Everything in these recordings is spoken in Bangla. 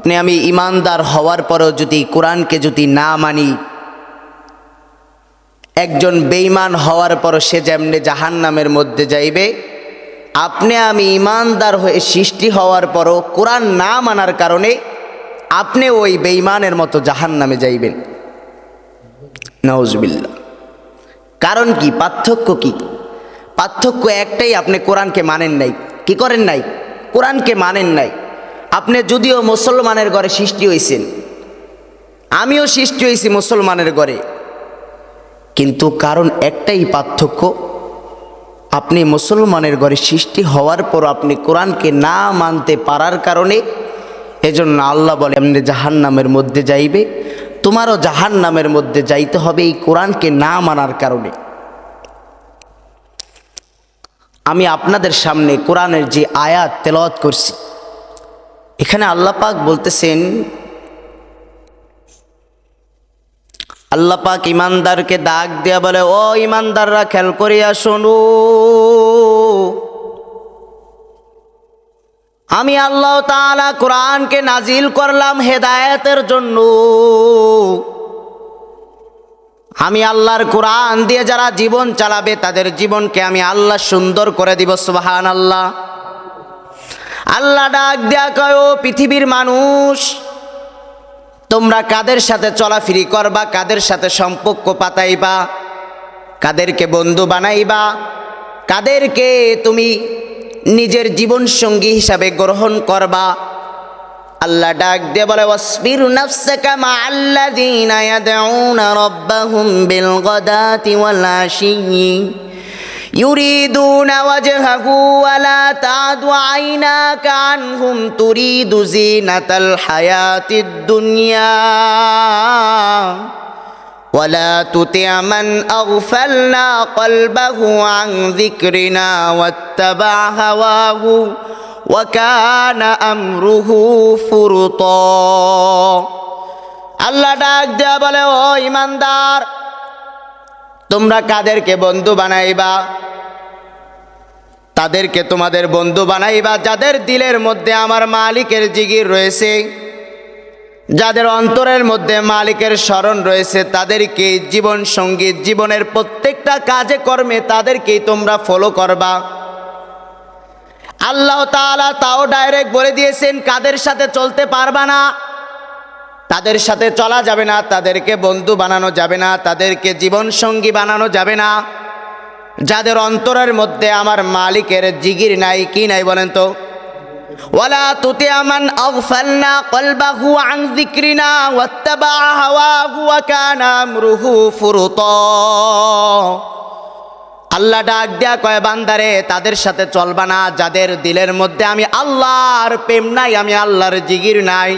আপনি আমি ইমানদার হওয়ার পরেও যদি কোরআনকে যদি না মানি, একজন বেঈমান হওয়ার পর সে যেমনে জাহান্নামের মধ্যে যাইবে, আপনি আমি ইমানদার হয়ে সৃষ্টি হওয়ার পরও কোরআন না মানার কারণে আপনি ওই বেঈমানের মতো জাহান্নামে যাইবেন। নাউজুবিল্লাহ। কারণ কি? পার্থক্য কি? পার্থক্য একটাই, আপনি কোরআনকে মানেন নাই। কি করেন নাই? কোরআনকে মানেন নাই। আপনি যদিও মুসলমানের ঘরে সৃষ্টি হয়েছেন, আমিও সৃষ্টি হয়েছি মুসলমানের ঘরে, কিন্তু কারণ একটাই পার্থক্য, আপনি মুসলমানের ঘরে সৃষ্টি হওয়ার পর আপনি কোরআনকে না মানতে পারার কারণে এজন্য আল্লাহ বলে আপনি জাহান্নামের মধ্যে যাইবে, তোমারও জাহান্নামের মধ্যে যাইতে হবে এই কোরআনকে না মানার কারণে। আমি আপনাদের সামনে কোরআনের যে আয়াত তেলাওয়াত করছি, এখানে আল্লাহ পাক বলতেছেন, আল্লাহ পাক ইমানদারকে ডাক দেয়া বলে, ও ইমানদাররা খেয়াল করিয়া শোনো, আমি আল্লাহ তাআলা কোরআনকে নাজিল করলাম হেদায়েতের জন্য। আমি আল্লাহর কোরআন দিয়ে যারা জীবন চালাবে তাদের জীবনকে আমি আল্লাহ সুন্দর করে দিব। সুবহানাল্লাহ। আল্লাহ ডাক দেয়া কয়, ও পৃথিবীর মানুষ, তোমরা কাদের সাথে চলাফেরি করবা, কাদের সাথে সম্পর্ক পাতাইবা, কাদেরকে বন্ধু বানাইবা, কাদেরকে তুমি নিজের জীবন সঙ্গী হিসাবে গ্রহণ করবা। আল্লাহ ডাক দিয়ে বলে, ওয়াসবির নাফসাকা মাআল্লাযীনা ইয়াদউনা রাব্বাহুম বিল গাদাতি ওয়াল আশিয়্যি ইউরিদুনা ওয়াজহাহু ওয়া লা তা'দু আইনাকা আনহুম তুরিদু যিনাতাল হায়াতিদ দুনিয়া ওয়া লা তুতি' মান আগফালনা কলবাহু আন যিকরিনা ওয়াত্তাবা হাওয়াহু ওয়া কানা আমরুহু ফুরতা। আল্লাহ ডাক দেয়া বলে, ও ইমানদার, তোমরা কাদেরকে বন্ধু বানাইবা? তাদেরকে তোমাদের বন্ধু বানাইবা যাদের দিলের মধ্যে আমার মালিকের জিকির রয়েছে, যাদের অন্তরের মধ্যে মালিকের স্মরণ রয়েছে, তাদেরকে জীবন সঙ্গী, জীবনের প্রত্যেকটা কাজে কর্মে তাদেরকেই তোমরা ফলো করবা। আল্লাহ তাআলা তাও ডাইরেক্ট বলে দিয়েছেন কাদের সাথে চলতে পারবা না, তাদের সাথে চলা যাবে না, তাদেরকে বন্ধু বানানো যাবে না, তাদেরকে জীবন সঙ্গী বানানো যাবে না, যাদের অন্তরের মধ্যে আমার মালিকের জিকির নাই। কি নাই বলেন তো? ওয়ালা তুতি' মান আগফালনা কলবাহু আন যিকরিনা ওয়াত্তাবা হাওয়াহু ওয়া কানা আমরুহু ফুরতা। আল্লাহ ডাক দেয়া কয়, বান্দারে, তাদের সাথে চলবা না যাদের দিলের মধ্যে আমি আল্লাহর প্রেম নাই, আমি আল্লাহর জিকির নাই।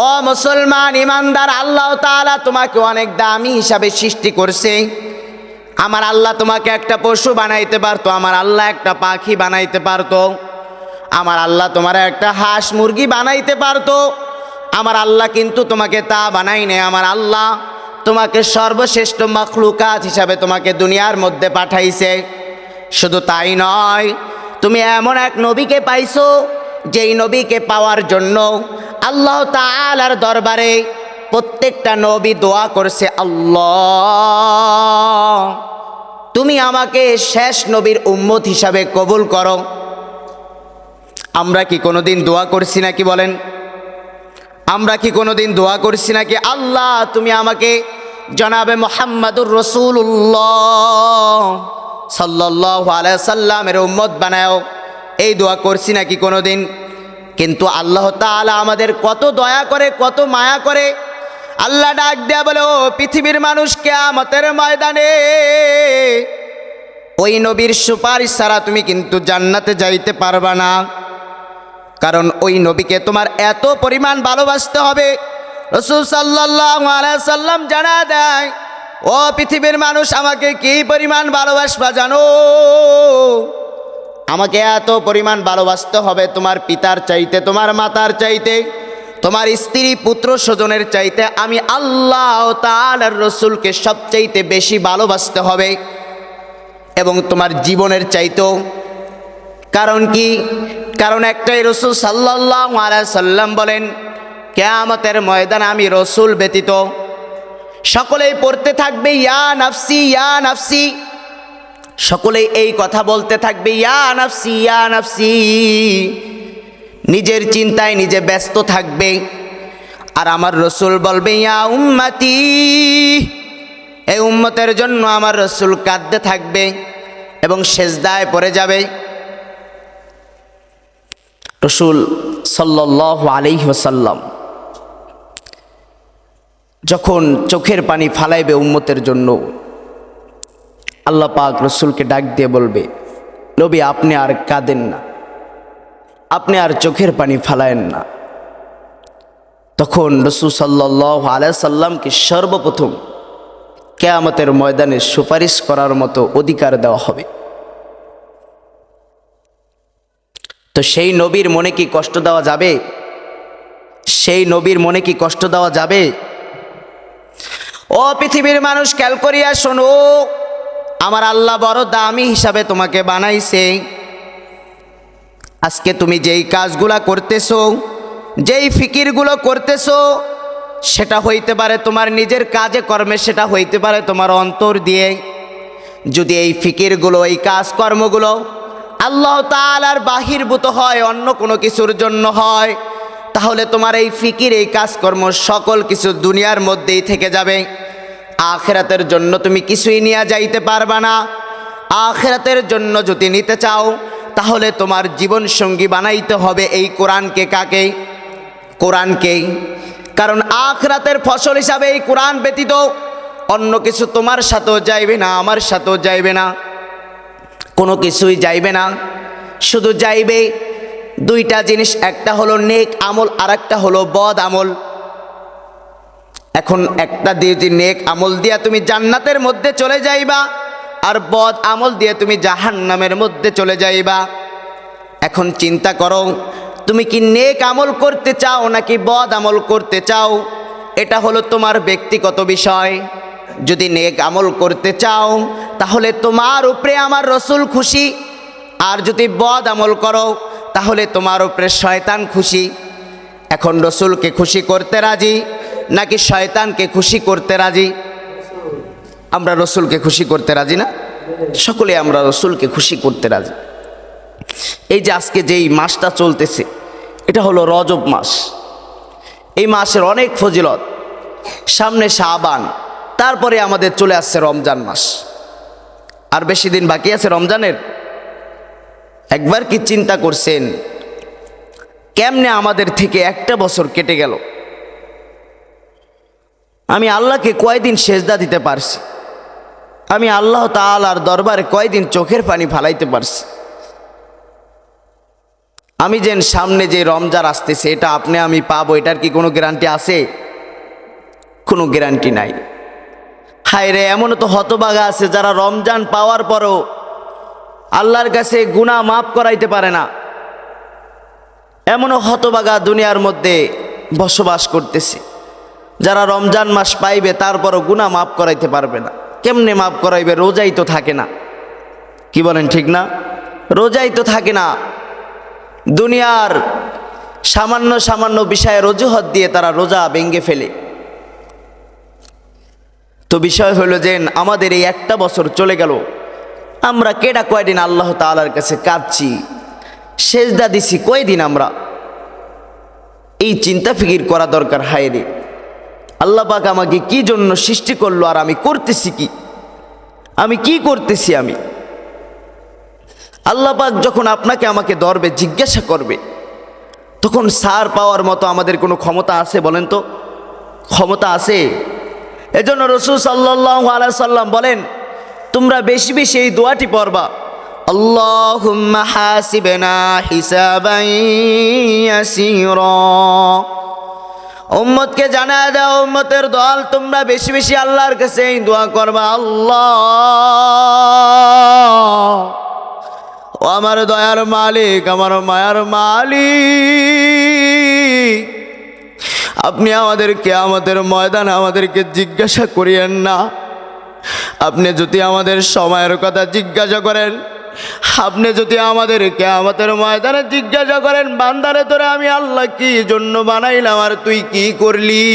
ও মুসলমান ইমানদার, আল্লাহ তাআলা তোমাকে অনেক দামি হিসাবে সৃষ্টি করছে। আমার আল্লাহ তোমাকে একটা পশু বানাইতে পারতো, আমার আল্লাহ একটা পাখি বানাইতে পারতো, আমার আল্লাহ তোমার একটা হাঁস মুরগি বানাইতে পারতো। আমার আল্লাহ কিন্তু তোমাকে তা বানাই নেই। আমার আল্লাহ তোমাকে সর্বশ্রেষ্ঠ মাখলুকাত হিসাবে তোমাকে দুনিয়ার মধ্যে পাঠাইছে। শুধু তাই নয়, তুমি এমন এক নবীকে পাইছো, যেই নবীকে পাওয়ার জন্য আল্লাহ তাআলার দরবারে প্রত্যেকটা নবী দোয়া করছে, আল্লাহ তুমি আমাকে শেষ নবীর উম্মত হিসাবে কবুল করো। আমরা কি কোনোদিন দোয়া করছি নাকি বলেন? আমরা কি কোনোদিন দোয়া করছি নাকি, আল্লাহ তুমি আমাকে জনাবে মুহাম্মাদুর রাসূলুল্লাহ সাল্লাল্লাহু আলাইহি সাল্লামের উম্মত বানাও? এই দোয়া করছি নাকি কোনোদিন? কিন্তু আল্লাহ তাআলা আমাদের কত দয়া করে, কত মায়া করে। আল্লাহ ডাক দেয়া বলে, ও পৃথিবীর মানুষ, কিয়ামতের ময়দানে ওই নবীর সুপারিশ ছাড়া তুমি কিন্তু জান্নাতে যাইতে পারবা না। কারণ ওই নবীকে তোমার এত পরিমাণ ভালোবাসতে হবে। রাসূল সাল্লাল্লাহু আলাইহি সাল্লাম জানা দেয়, ও পৃথিবীর মানুষ, আমাকে কি পরিমাণ ভালোবাসবা জানো? আমাকে এত পরিমাণ ভালোবাসতে হবে, তোমার পিতার চাইতে, তোমার মাতার চাইতে, তোমার স্ত্রী পুত্র স্বজনের চাইতে আমি আল্লাহ তাআলার রাসূলকে সবচাইতে বেশি ভালোবাসতে হবে, এবং তোমার জীবনের চাইতেও। কারণ কি? কারণ একটাই, রাসূল সাল্লাল্লাহু আলাইহি সাল্লাম বলেন, কিয়ামতের ময়দানে আমি রাসূল ব্যতীত সকলেই পড়তে থাকবে ইয়া নাফসি ইয়া নাফসি, সকলেই এই কথা বলতে থাকবে ইয়া নাফসি ইয়া নাফসি, নিজের চিন্তায় নিজে ব্যস্ত থাকবে। আর আমার রাসূল বলবে ইয়া উম্মতি, এই উম্মতের জন্য আমার রাসূল কাঁদতে থাকবে এবং সেজদায় পড়ে যাবে। রাসূল সাল্লাল্লাহু আলাইহি ওয়াসাল্লাম যখন চোখের পানি ফালাইবে উম্মতের জন্য, আল্লাহ পাক রাসূলকে ডাক দিয়ে বলবে, নবী আপনি আর কাঁদেন না, আপনি আর চোখের পানি ফালায়েন না। তখন রাসূল সাল্লাল্লাহু আলাইহি সাল্লামকে সর্বপ্রথম কিয়ামতের ময়দানে সুপারিশ করার মতো অধিকার দেওয়া হবে। তো সেই নবীর মনে কি কষ্ট দেওয়া যাবে? সেই নবীর মনে কি কষ্ট দেওয়া যাবে? ও পৃথিবীর মানুষ, খেয়াল করিয়া শোনো, আমার আল্লাহ বড় দামি হিসাবে তোমাকে বানাইছে। আজকে তুমি যেই কাজগুলা করতেছো, যেই ফিকিরগুলো করতেছো, সেটা হইতে পারে তোমার নিজের কাজে কর্মে, সেটা হইতে পারে তোমার অন্তর দিয়ে। যদি এই ফিকিরগুলো, এই কাজকর্মগুলো আল্লাহ তাআলার বাহিরভূত হয়, অন্য কোনো কিছুর জন্য হয়, তাহলে তোমার এই ফিকির, এই কাজকর্ম সকল কিছু দুনিয়ার মধ্যেই থেকে যাবে। আখিরাতের জন্য তুমি কিছুই নিয়ে যাইতে পারবা না। আখিরাতের জন্য যদি নিতে চাও, তাহলে তোমার জীবন সঙ্গী বানাইতে হবে এই কোরআনকে। কাকে? কোরআনকেই। কারণ আখিরাতের ফসল হিসাবে এই কোরআন ব্যতীত অন্য কিছু তোমার সাথেও যাইবে না, আমার সাথেও যাইবে না, কোনো কিছুই যাইবে না। শুধু যাইবে দুইটা জিনিস, একটা হলো নেক আমল, আর একটা হলো বদ আমল। এখন একটা দিয়ে যে নেক আমল দিয়া তুমি জান্নাতের মধ্যে চলে যাইবা, আর বদ আমল দিয়ে তুমি জাহান্নামের মধ্যে চলে যাইবা। এখন চিন্তা করো, তুমি কি নেক আমল করতে চাও নাকি বদ আমল করতে চাও? এটা হলো তোমার ব্যক্তিগত বিষয়। যদি নেক আমল করতে চাও, তাহলে তোমার উপরে আমার রাসূল খুশি, আর যদি বদ আমল করো, তাহলে তোমার উপরে শয়তান খুশি। এখন রাসূলকে খুশি করতে রাজি নাকি শয়তানকে খুশি করতে রাজি? আমরা রাসূলকে খুশি করতে রাজি না? সকলে আমরা রাসূলকে খুশি করতে রাজি। এই যে আজকে যেই মাসটা চলতেছে, এটা হলো রজব মাস। এই মাসের অনেক ফজিলত। সামনে শাবান, তারপরে আমাদের চলে আসছে রমজান মাস। আর বেশি দিন বাকি আছে রমজানের। একবার কি চিন্তা করছেন কেমনে আমাদের থেকে একটা বছর কেটে গেল? আমি আল্লাহকে কয়দিন সেজদা দিতে পারছি? আমি আল্লাহ তাআলার দরবারে কয়দিন চোখের পানি ফালাইতে পারছি? আমি যেন সামনে যে রমজান আসতেছে, এটা আপনি আমি পাবো, এটার কি কোনো গ্যারান্টি আছে? কোনো গ্যারান্টি নাই। হায় রে, এমনও তো হতভাগা আছে যারা রমজান পাওয়ার পরও আল্লাহর কাছে গুনাহ মাফ করাইতে পারে না। এমনও হতভাগা দুনিয়ার মধ্যে বসবাস করতেছে, যারা রমজান মাস পাইবে তারপরও গুনাহ মাফ করাইতে পারবে না। কেমনে মাফ করাইবে? রোজাই তো থাকে না। কি বলেন, ঠিক না? রোজাই তো থাকে না। দুনিয়ার সামান্য সামান্য বিষয়ের অজুহাত দিয়ে তারা রোজা ভেঙে ফেলে। তো বিষয় হলো যে আমাদের এই একটা বছর চলে গেল, আমরা কেডা কয়দিন আল্লাহ তাআলার কাছে কাঁদছি, সেজদা দিছি কয়দিন আমরা? এই চিন্তা ফিকির করা দরকার। হায় রে, আল্লাহ পাক আমাকে কি জন্য সৃষ্টি করলো, আর আমি করতেছি কি? আমি কি করতেছি? আমি আল্লাহ পাক যখন আপনাকে আমাকে ধরবে, জিজ্ঞাসা করবে, তখন সার পাওয়ার মতো আমাদের কোনো ক্ষমতা আছে? বলেন তো, ক্ষমতা আছে? এজন্য রাসূল সাল্লাল্লাহু আলাইহি সাল্লাম বলেন, তোমরা বেশি বেশি এই দোয়াটি পড়বা, আল্লাহুম্মা হাসিবনা হিসাবান ইয়াসীরা। উম্মতকে জানায় দাও, উম্মতের দল, তোমরা বেশি বেশি আল্লাহর কাছে এই দোয়া করবা, আল্লাহ ও আমার দয়ার মালিক, আমার মায়ার মালিক, আপনি আমাদেরকে আমাদের ময়দানে আমাদেরকে জিজ্ঞাসা করিয়েন না। আপনি যদি আমাদের সময়ের কথা জিজ্ঞাসা করেন, আপনি যদি আমাদের কিয়ামতের ময়দানে জিজ্ঞাসা করেন, বান্দারে তোরে আমি আল্লাহ কি জন্য বানাইলাম আর তুই কি করলি,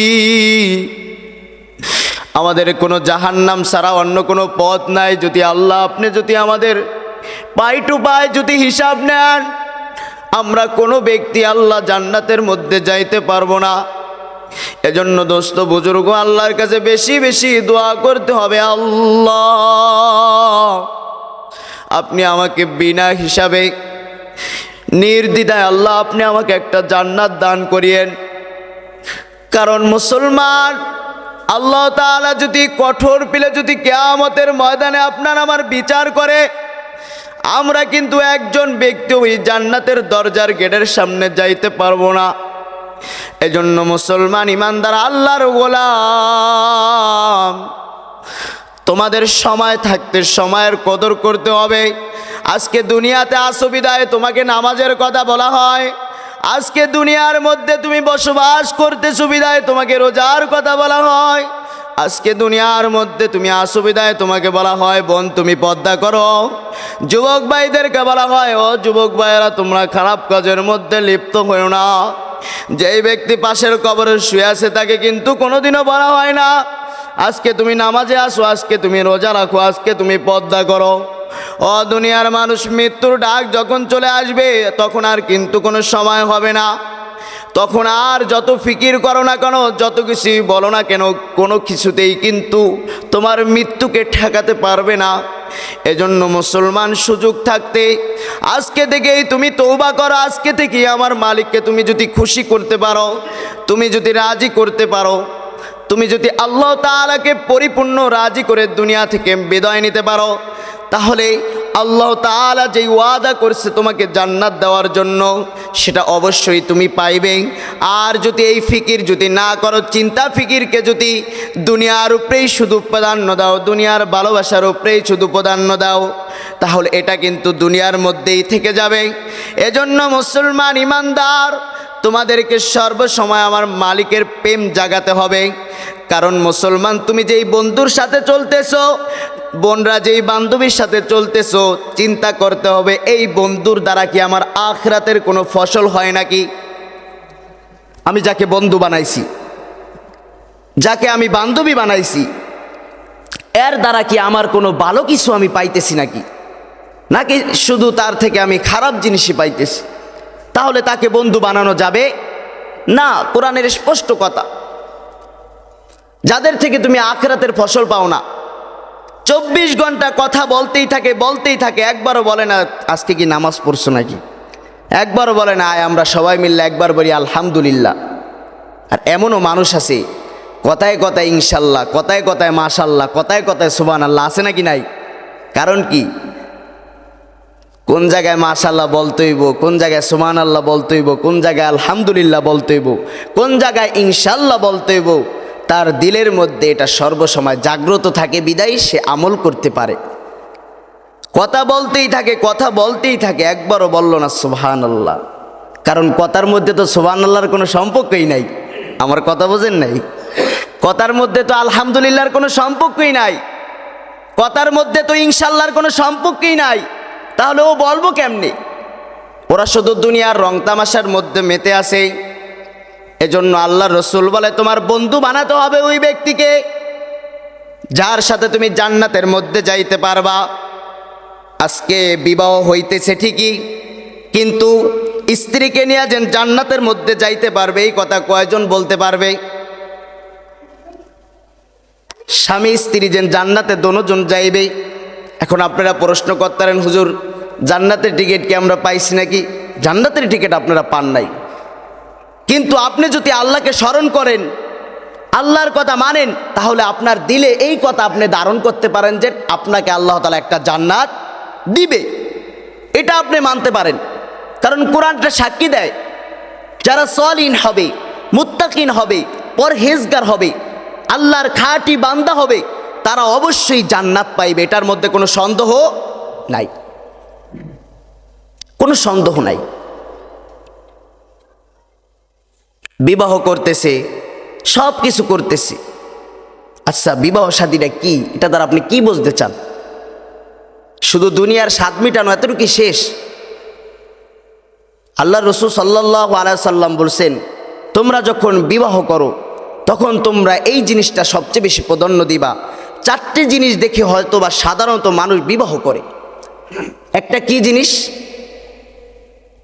আমাদের কোনো জাহান্নাম ছাড়া অন্য কোনো পথ নাই। যদি আল্লাহ আপনি যদি আমাদের পাই টু পাই যদি হিসাব নেন, আমরা কোনো ব্যক্তি আল্লাহ জান্নাতের মধ্যে যাইতে পারবো না। এজন্য দোস্ত বুজুর্গ, আল্লাহর কাছে বেশি বেশি দোয়া করতে হবে, আল্লাহ আপনি আমাকে বিনা হিসাবে নির্দ্বিধায় আল্লাহ আপনি আমাকে একটা জান্নাত দান করিয়েন। কারণ মুসলমান, আল্লাহ তাআলা যদি কঠোর পিলে যদি কিয়ামতের ময়দানে আপনার আমার বিচার করে, আমরা কিন্তু একজন ব্যক্তি ওই জান্নাতের দরজার গেটের সামনে যাইতে পারবো না। এজন্য মুসলমান ইমানদার আল্লাহর গোলাম, তোমাদের সময় থাকতে সময়ের কদর করতে হবে। আজকে দুনিয়াতে আসো বিদায় তোমাকে নামাজের কথা বলা হয়, আজকে দুনিয়ার মধ্যে তুমি বসবাস করতেছো বিদায় তোমাকে রোজার কথা বলা হয়, আজকে দুনিয়ার মধ্যে তুমি আসো বিদায় তোমাকে বলা হয় বোন তুমি পর্দা করো। যুবক ভাইদেরকে বলা হয়, ও যুবক ভাইয়েরা তোমরা খারাপ কাজের মধ্যে লিপ্ত হও না। যেই ব্যক্তি পাশের কবরে শুয়ে আছে তাকে কিন্তু কোনোদিনও বলা হয় না আজকে তুমি নামাজে আসো, আজকে তুমি রোজা রাখো, আজকে তুমি পর্দা করো। ও দুনিয়ার মানুষ, মৃত্যুর ডাক যখন চলে আসবে তখন আর কিন্তু কোনো সময় হবে না। তখন আর যত ফিকির করো না কেন, যত কিছুই বলো না কেন, কোনো কিছুতেই কিন্তু তোমার মৃত্যুকে ঠেকাতে পারবে না। এজন্য মুসলমান সুযোগ থাকতে আজকে থেকেই তুমি তওবা করো। আজকে থেকেই আমার মালিককে তুমি যদি খুশি করতে পারো, তুমি যদি রাজি করতে পারো, তুমি যদি আল্লাহ তাআলাকে পরিপূর্ণ রাজি করে দুনিয়া থেকে বিদায় নিতে পারো, তাহলে আল্লাহ তাআলা যেই ওয়াদা করছে তোমাকে জান্নাত দেওয়ার জন্য সেটা অবশ্যই তুমি পাইবে। আর যদি এই ফিকির যদি না করো, চিন্তা ফিকিরকে যদি দুনিয়ার উপরেই শুধু প্রাধান্য দাও, দুনিয়ার ভালোবাসার উপরেই শুধু প্রাধান্য দাও, তাহলে এটা কিন্তু দুনিয়ার মধ্যেই থেকে যাবে। এজন্য মুসলমান ইমানদার, তোমাদেরকে সর্বসময় আমার মালিকের প্রেম জাগাতে হবে। কারণ মুসলমান, তুমি যেই বন্ধুর সাথে চলতেছো, বোনরা যেই বান্ধবীর সাথে চলতেছো, চিন্তা করতে হবে এই বন্ধুর দ্বারা কি আমার আখিরাতের কোনো ফসল হয় নাকি। আমি যাকে বন্ধু বানাইছি, যাকে আমি বান্ধবী বানাইছি, এর দ্বারা কি আমার কোনো ভালো কিছু আমি পাইতেছি নাকি, নাকি শুধু তার থেকে আমি খারাপ জিনিসই পাইতেছি। তাহলে তাকে বন্ধু বানানো যাবে না। কোরআনের স্পষ্ট কথা, যাদের থেকে তুমি আখিরাতের ফসল পাও না, 24 ঘন্টা কথা বলতেই থাকে, একবারও বলে না আজকে কি নামাজ পড়ছো নাকি, একবারও বলে না আয় আমরা সবাই মিললে একবার বলি আলহামদুলিল্লাহ। আর এমনও মানুষ আছে কথায় কথায় ইনশাল্লাহ, কথায় কথায় মাশাল্লাহ, কথায় কথায় সুবহানাল্লাহ, আছে নাকি নাই? কারণ কি, কোন জায়গায় মাশাল্লাহ বলতে হইব, কোন জায়গায় সুবহানাল্লাহ বলতে হইব, কোন জায়গায় আলহামদুলিল্লাহ বলতে হইব, কোন জায়গায় ইনশাল্লাহ বলতে হইব, তার দিলের মধ্যে এটা সর্বসময় জাগ্রত থাকে, বিদায় সে আমল করতে পারে। কথা বলতেই থাকে, একবারও বলল না সুবহানাল্লাহ। কারণ কথার মধ্যে তো সুবহানাল্লাহর কোনো সম্পর্কই নাই। আমার কথা বোঝেন নাই? কথার মধ্যে তো আলহামদুলিল্লাহর কোনো সম্পর্কই নাই, কথার মধ্যে তো ইনশাল্লাহর কোনো সম্পর্কই নাই। তাহলে ও বলবো কেমনে? ওরা শুধু দুনিয়ার রং তামাশার মধ্যে মেতে আছে। এজন্য আল্লাহ রসুল বলে তোমার বন্ধু বানাতে হবে ওই ব্যক্তিকে যার সাথে তুমি জান্নাতের মধ্যে যাইতে পারবা। আজকে বিবাহ হইতেছে ঠিকই, কিন্তু স্ত্রীকে নিয়ে যেন জান্নাতের মধ্যে যাইতে পারবে এই কথা কয়জন বলতে পারবে? স্বামী স্ত্রী যেন জান্নাতে দোনোজন যাইবে। এখন আপনারা প্রশ্ন করতেন, হুজুর জান্নাতের টিকিট কি আমরা পাইছি নাকি? জান্নাতের টিকিট আপনারা পান নাই, কিন্তু আপনি যদি আল্লাহকে স্মরণ করেন, আল্লাহর কথা মানেন, তাহলে আপনার দিলে এই কথা আপনি ধারণ করতে পারেন যে আপনাকে আল্লাহ তাআলা একটা জান্নাত দিবে। এটা আপনি মানতে পারেন, কারণ কোরআনটা সাক্ষী দেয় যারা সলিন হবে, মুত্তাকিন হবে, পরহেজগার হবে, আল্লাহর খাঁটি বান্দা হবে, তারা অবশ্যই জান্নাত পাইবে। এটার মধ্যে কোনো সন্দেহ নাই, কোনো সন্দেহ নাই। বিবাহ করতেছে, সব কিছু করতেছে। আচ্ছা, বিবাহ শাদীটা কি? এটা দ্বারা আপনি কি বুঝতে চান? শুধু দুনিয়ার স্বাদ মিটানো এতটুকু শেষ? আল্লাহ রসুল সাল্লাল্লাহু আলাইহি সাল্লাম বলছেন, তোমরা যখন বিবাহ করো তখন তোমরা এই জিনিসটা সবচেয়ে বেশি প্রাধান্য দিবা। 4টে জিনিস দেখে হয়তো বা সাধারণত মানুষ বিবাহ করে। একটা কি জিনিস?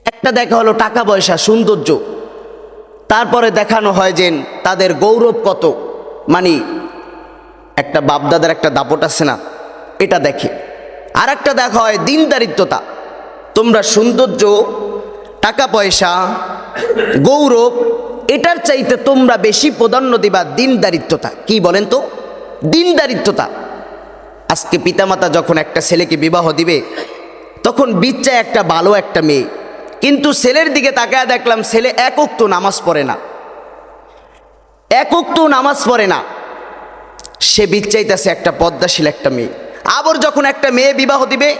একটা দেখা হলো টাকা পয়সা, সৌন্দর্য। তারপরে দেখানো হয় যে তাদের গৌরব কত, মানে একটা বাপদাদার একটা দাপট আছে না, এটা দেখে। আর একটা দেখা হয় দিনদারিত্বতা। তোমরা সৌন্দর্য, টাকা পয়সা, গৌরব, এটার চাইতে তোমরা বেশি প্রাধান্য দিবা দিনদারিত্বতা। কি বলেন তো? দিনদারিত্বতা। আজকে পিতামাতা যখন একটা ছেলেকে বিবাহ দিবে তখন বিচ্ছায় একটা ভালো একটা মেয়ে, কিন্তু ছেলের দিকে তাকায় দেখলাম ছেলে এক ওয়াক্ত নামাজ পড়ে না, এক ওয়াক্ত নামাজ পড়ে না। সে বিচ্ছাইতেছে একটা পদ্মাশীল একটা মেয়ে। আবার যখন একটা মেয়ে বিবাহ দিবে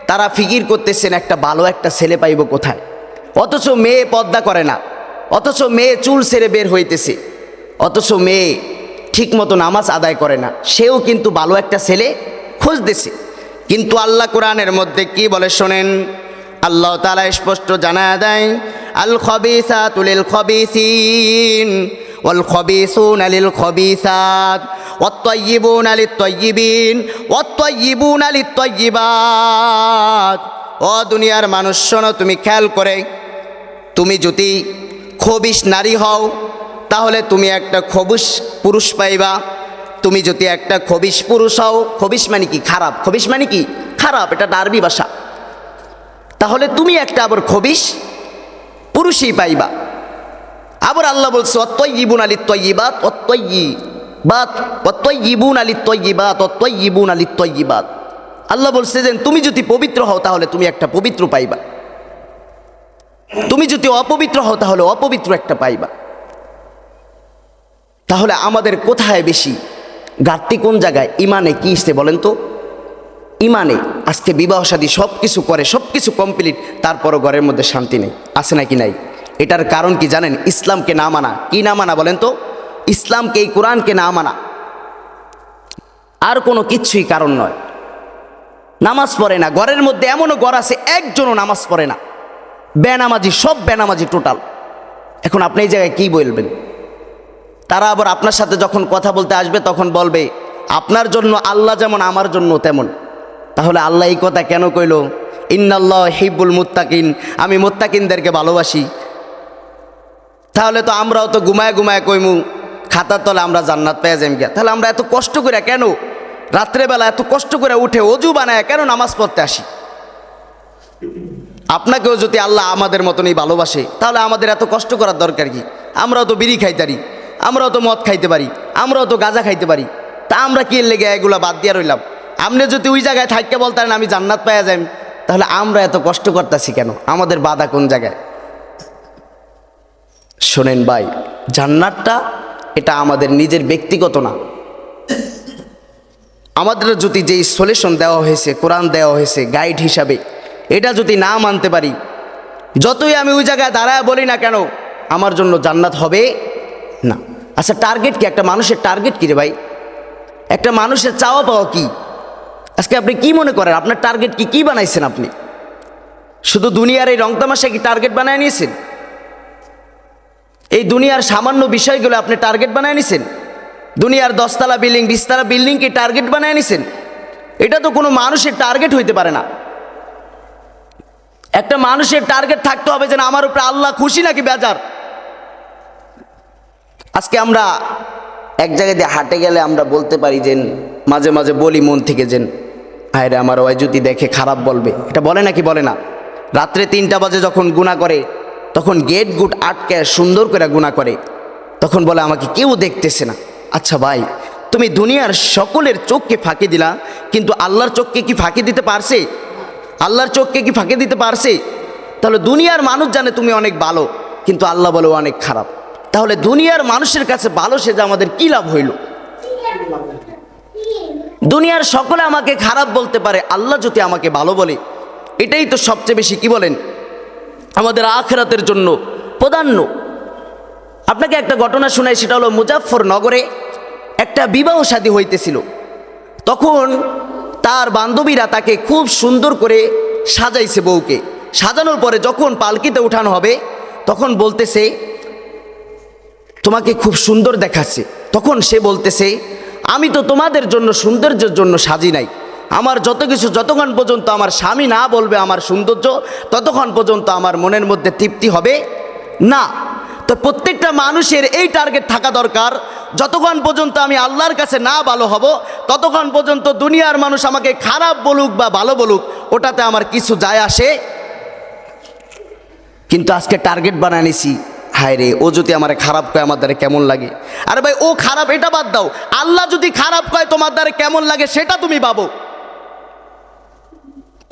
তারা ফিকির করতেছেন একটা ভালো একটা ছেলে পাইব কোথায়, অথচ মেয়ে পর্দা করে না, অথচ মেয়ে চুল ছেড়ে বের হইতেছে, অথচ মেয়ে ঠিকমতো নামাজ আদায় করে না। সেও কিন্তু ভালো একটা ছেলে খুঁজতেছে। কিন্তু আল্লাহ কোরআনের মধ্যে কি বলে শোনেন, আল্লাহ তাআলা স্পষ্ট জানায় দেয়, আল খবিসাতু লিল খবিসিন ওয়াল খবিসুনা লিল খবিসাত ওয়াত তাইয়্যিবুনা লিত তাইয়্যিবিন ওয়াত তাইয়্যিবুনা লিত তাইয়্যিবাত। ও দুনিয়ার মানুষ শোনো, তুমি খেয়াল করে, তুমি যদি খবিশ নারী হও তাহলে তুমি একটা খবিশ পুরুষ পাইবা। তুমি যদি একটা খবিশ পুরুষ হও, খবিশ মানে কি? খারাপ। খবিশ মানে কি? খারাপ, এটা আরবি ভাষা। তাহলে তুমি একটা আবার খবিশ পুরুষই পাইবা। আবার আল্লাহ বলছে অত্তয়্যিবুনা লিত-তয়্যিবাত অত্তয়্যিবাত অত্তয়্যিবুনা লিত-তয়্যিবাত অত্তয়্যিবুনা লিত-তয়্যিবাত। আল্লাহ বলছে যে তুমি যদি পবিত্র হও তাহলে তুমি একটা পবিত্র পাইবা, তুমি যদি অপবিত্র হও তাহলে অপবিত্র একটা পাইবা। তাহলে আমাদের কোথায় বেশি ঘাটতি, কোন জায়গায়? ইমানে কি ইসে বলেন তো? ইমানে। আজকে বিবাহ শাদী সব কিছু করে, সব কিছু কমপ্লিট, তারপরও ঘরের মধ্যে শান্তি নেই। আছে নাকি নাই? এটার কারণ কি জানেন? ইসলামকে না মানা। কি না মানা বলেন তো? ইসলামকে, এই কোরআনকে না মানা, আর কোনো কিচ্ছুই কারণ নয়। নামাজ পড়ে না, ঘরের মধ্যে এমনও ঘর আছে একজনও নামাজ পড়ে না, বেনামাজি, সব বেনামাজি টোটাল। এখন আপনি এই জায়গায় কি বলবেন? তারা আবার আপনার সাথে যখন কথা বলতে আসবে তখন বলবে আপনার জন্য আল্লাহ যেমন আমার জন্য তেমন। তাহলে আল্লাহ এই কথা কেন কইল? ইন্নাল্লাহ হিব্বুল মুত্তাকিন, আমি মুত্তাকিনদেরকে ভালোবাসি। তাহলে তো আমরাও তো ঘুমায় ঘুমায় কইমু খাতার তলে আমরা জান্নাত পেয়ে যাই গিয়া। তাহলে আমরা এত কষ্ট করে কেন রাত্রেবেলা এত কষ্ট করে উঠে অজু বানায় কেন নামাজ পড়তে আসি? আপনাকেও যদি আল্লাহ আমাদের মতনই ভালোবাসে তাহলে আমাদের এত কষ্ট করার দরকার কি? আমরাও তো বিড়ি খাইতে পারি, আমরাও তো মদ খাইতে পারি, আমরাও তো গাঁজা খাইতে পারি, তা আমরা কি লেগে এগুলো বাদ দিয়ে রইলাম? আপনি যদি ওই জায়গায় থাকতে বলতেন আমি জান্নাত পাইয়া যাই, তাহলে আমরা এত কষ্ট করতেছি কেন? আমাদের বাধা কোন জায়গায়? শোনেন ভাই, জান্নাতটা এটা আমাদের নিজের ব্যক্তিগত না। আমাদের যদি যেই সলিউশন দেওয়া হয়েছে, কোরআন দেওয়া হয়েছে গাইড হিসাবে, এটা যদি না মানতে পারি, যতই আমি ওই জায়গায় দাঁড়ায় বলি না কেন, আমার জন্য জান্নাত হবে না। আচ্ছা, টার্গেট কি? একটা মানুষের টার্গেট কী রে ভাই? একটা মানুষের চাওয়া পাওয়া কি? আজকে আপনি কি মনে করেন আপনার টার্গেট কি? কি বানাইছেন আপনি? শুধু দুনিয়ার এই রংতামাশা কি টার্গেট বানায় নিয়েছেন? এই দুনিয়ার সামান্য বিষয়গুলো আপনি টার্গেট বানায় নিছেন? দুনিয়ার 10 তলা বিল্ডিং, 20 তলা বিল্ডিং কি টার্গেট বানায় নিছেন? এটা তো কোনো মানুষের টার্গেট হইতে পারে না। একটা মানুষের টার্গেট থাকতে হবে যেন আমার উপরে আল্লাহ খুশি নাকি বেজার। আজকে আমরা এক জায়গায় দিয়ে হাঁটে গেলে আমরা বলতে পারি যে, মাঝে মাঝে বলি মন থেকে, যে আয়রে আমার ওই যদি দেখে খারাপ বলবে। এটা বলে নাকি বলে না? রাত্রে 3টা বাজে যখন গুনাহ করে তখন গেট গুট আটকে সুন্দর করে গুনাহ করে, তখন বলে আমাকে কেউ দেখতেছে না। আচ্ছা ভাই, তুমি দুনিয়ার সকলের চোখকে ফাঁকি দিলা, কিন্তু আল্লাহর চোখকে কি ফাঁকি দিতে পারছে? আল্লাহর চোখকে কি ফাঁকি দিতে পারছে? তাহলে দুনিয়ার মানুষ জানে তুমি অনেক ভালো, কিন্তু আল্লাহ বলে অনেক খারাপ। তাহলে দুনিয়ার মানুষের কাছে ভালো সেজে আমাদের কি লাভ হইল? দুনিয়ার সকলে আমাকে খারাপ বলতে পারে, আল্লাহ যদি আমাকে ভালো বলে, এটাই তো সবচেয়ে বেশি কি বলেন আমাদের আখিরাতের জন্য প্রাধান্য। আপনাকে একটা ঘটনা শোনাই, সেটা হলো মুজাফফরনগরে একটা বিবাহ শাদী হইতেছিল। তখন তার বান্ধবীরা তাকে খুব সুন্দর করে সাজাইছে, বউকে সাজানোর পরে যখন পালকিতে উঠানো হবে তখন বলতেছে তোমাকে খুব সুন্দর দেখাচ্ছে। তখন সে বলতেছে আমি তো তোমাদের জন্য সৌন্দর্যের জন্য সাজি নাই, আমার যত কিছু যতক্ষণ পর্যন্ত আমার স্বামী না বলবে আমার সৌন্দর্য, ততক্ষণ পর্যন্ত আমার মনের মধ্যে তৃপ্তি হবে না। তো প্রত্যেকটা মানুষের এই টার্গেট থাকা দরকার, যতক্ষণ পর্যন্ত আমি আল্লাহর কাছে না ভালো হব ততক্ষণ পর্যন্ত দুনিয়ার মানুষ আমাকে খারাপ বলুক বা ভালো বলুক ওটাতে আমার কিছু যায় আসে। কিন্তু আজকে টার্গেট বানায় নিছি, হায় রে ও যদি আমার খারাপ কয় আমার দ্বারা কেমন লাগে। আরে ভাই ও খারাপ এটা বাদ দাও, আল্লাহ যদি খারাপ কয় তোমার দ্বারা কেমন লাগে সেটা তুমি ভাবো।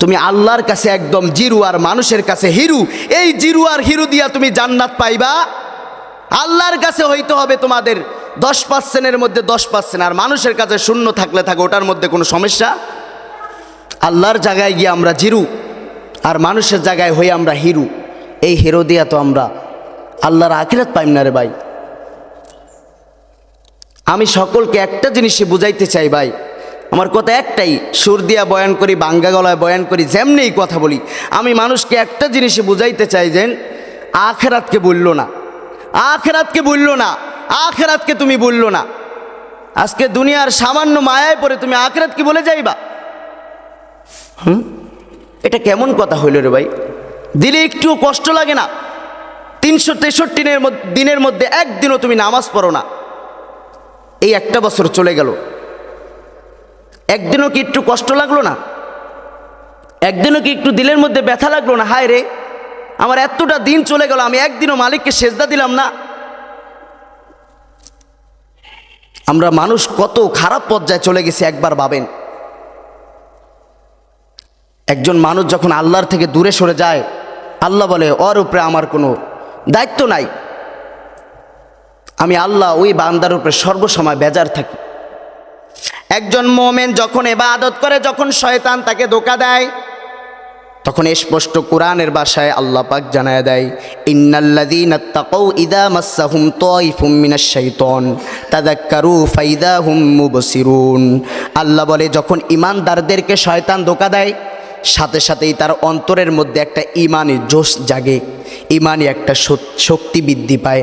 তুমি আল্লাহর কাছে একদম জিরু আর মানুষের কাছে হিরু, এই জিরু আর হিরু দিয়া তুমি জান্নাত পাইবা। আল্লাহর কাছে হইতে হবে তোমাদের 10%-এর মধ্যে 10%, আর মানুষের কাছে শূন্য থাকলে থাকে ওটার মধ্যে কোনো সমস্যা। আল্লাহর জায়গায় গিয়ে আমরা জিরু আর মানুষের জায়গায় হই আমরা হিরু, এই হিরো দিয়া তো আমরা আল্লাহর আখিরাত পাইম না রে ভাই। আমি সকলকে একটা জিনিসই বুঝাইতে চাই ভাই, আমার কথা একটাই, সুর দিয়া বয়ান করি, বাঙ্গা গলায় বয়ান করি, যেমনিই কথা বলি, আমি মানুষকে একটা জিনিসই বুঝাইতে চাই যে আখিরাতকে বললো না, আখিরাতকে বললো না, আখিরাতকে তুমি বললো না। আজকে দুনিয়ার সামান্য মায়ায় পড়ে তুমি আখিরাতকে বলে যাইবা? এটা কেমন কথা হইল রে ভাই? দিলে একটুও কষ্ট লাগে না? 363 দিনের মধ্যে একদিনও তুমি নামাজ পড়ো না, এই একটা বছর চলে গেল, একদিনও কি একটু কষ্ট লাগলো না? একদিনও কি একটু দিলের মধ্যে ব্যথা লাগলো না? হায় রে আমার এতটা দিন চলে গেল, আমি একদিনও মালিককে সেজদা দিলাম না। আমরা মানুষ কত খারাপ পর্যায়ে চলে গেছে একবার ভাবেন। একজন মানুষ যখন আল্লাহর থেকে দূরে সরে যায়, আল্লাহ বলে ওর উপরে আমার কোনো দায়িত্ব নাই, আমি আল্লাহ ওই বান্দার উপরে সর্বসময় বেজার থাকি। একজন মুমিন যখন ইবাদত করে, যখন শয়তান তাকে ধোঁকা দেয়, তখন স্পষ্ট কোরআনের ভাষায় আল্লাহ পাক জানায় দেয় ইন্নাল্লাযীনা তাকাউ ইযা মাসসাহুম তায়ফুম মিনাশ শাইতান তাযাক্কারু ফাইদা হুম মুবসিরুন। আল্লাহ বলে যখন ঈমানদারদেরকে শয়তান ধোঁকা দেয়, সাথে সাথেই তার অন্তরের মধ্যে একটা ঈমানি জোশ জাগে, ঈমানি একটা শক্তি বৃদ্ধি পায়।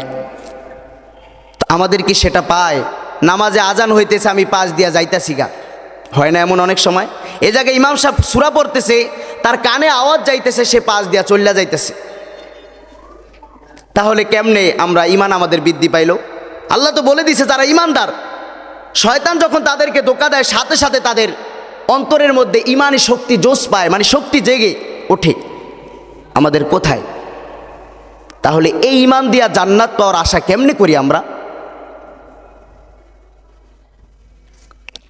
আমাদের কি সেটা পায়? নামাজে আজান হইতেছে, আমি পাশ দিয়া যাইতাছি গা, হয় না এমন অনেক সময়? এ জায়গায় ইমাম সাহেব সূরা পড়তেছে, তার কানে আওয়াজ যাইতেছে, সে পাশ দিয়া চল্লা যাইতেছে। তাহলে কেমনে আমরা ঈমান আমাদের বৃদ্ধি পাইল? আল্লাহ তো বলে দিছে যারা ঈমানদার, শয়তান যখন তাদেরকে ধোঁকা দেয় সাথে সাথে তাদের অন্তরের মধ্যে ঈমানি শক্তি জোশ পায়, মানে শক্তি জেগে ওঠে। আমাদের কোথায়? তাহলে এই ঈমান দিয়া জান্নাত পাওয়ার আশা কেমনে করি আমরা?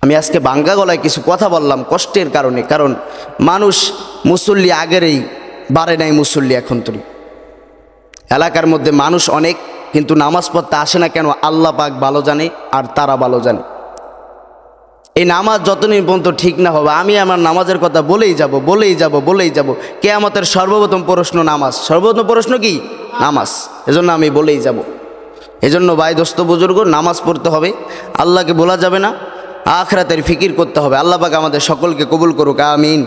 আমি আজকে বাঙ্গা গলায় কিছু কথা বললাম কষ্টের কারণে, কারণ মানুষ মুসল্লি আগেরই বাড়ে নাই, মুসল্লি এখন তরি এলাকার মধ্যে মানুষ অনেক, কিন্তু নামাজ পড়তে আসে না কেন আল্লাহ পাক ভালো জানে, আর তারা ভালো জানে। এই নামাজ যতদিন পর্যন্ত ঠিক না হবে, আমি আমার নামাজের কথা বলেই যাব, বলেই যাব, বলেই যাব। কিয়ামতের সর্বপ্রথম প্রশ্ন নামাজ, সর্বপ্রথম প্রশ্ন কি? নামাজ। এজন্য আমি বলেই যাব। এজন্য ভাই দোস্ত বুজুর্গ, নামাজ পড়তে হবে, আল্লাহকে বলা যাবে না, আখিরাতের ফিকির করতে হবে। আল্লাহ পাক আমাদের সকলকে কবুল করুক, আমিন।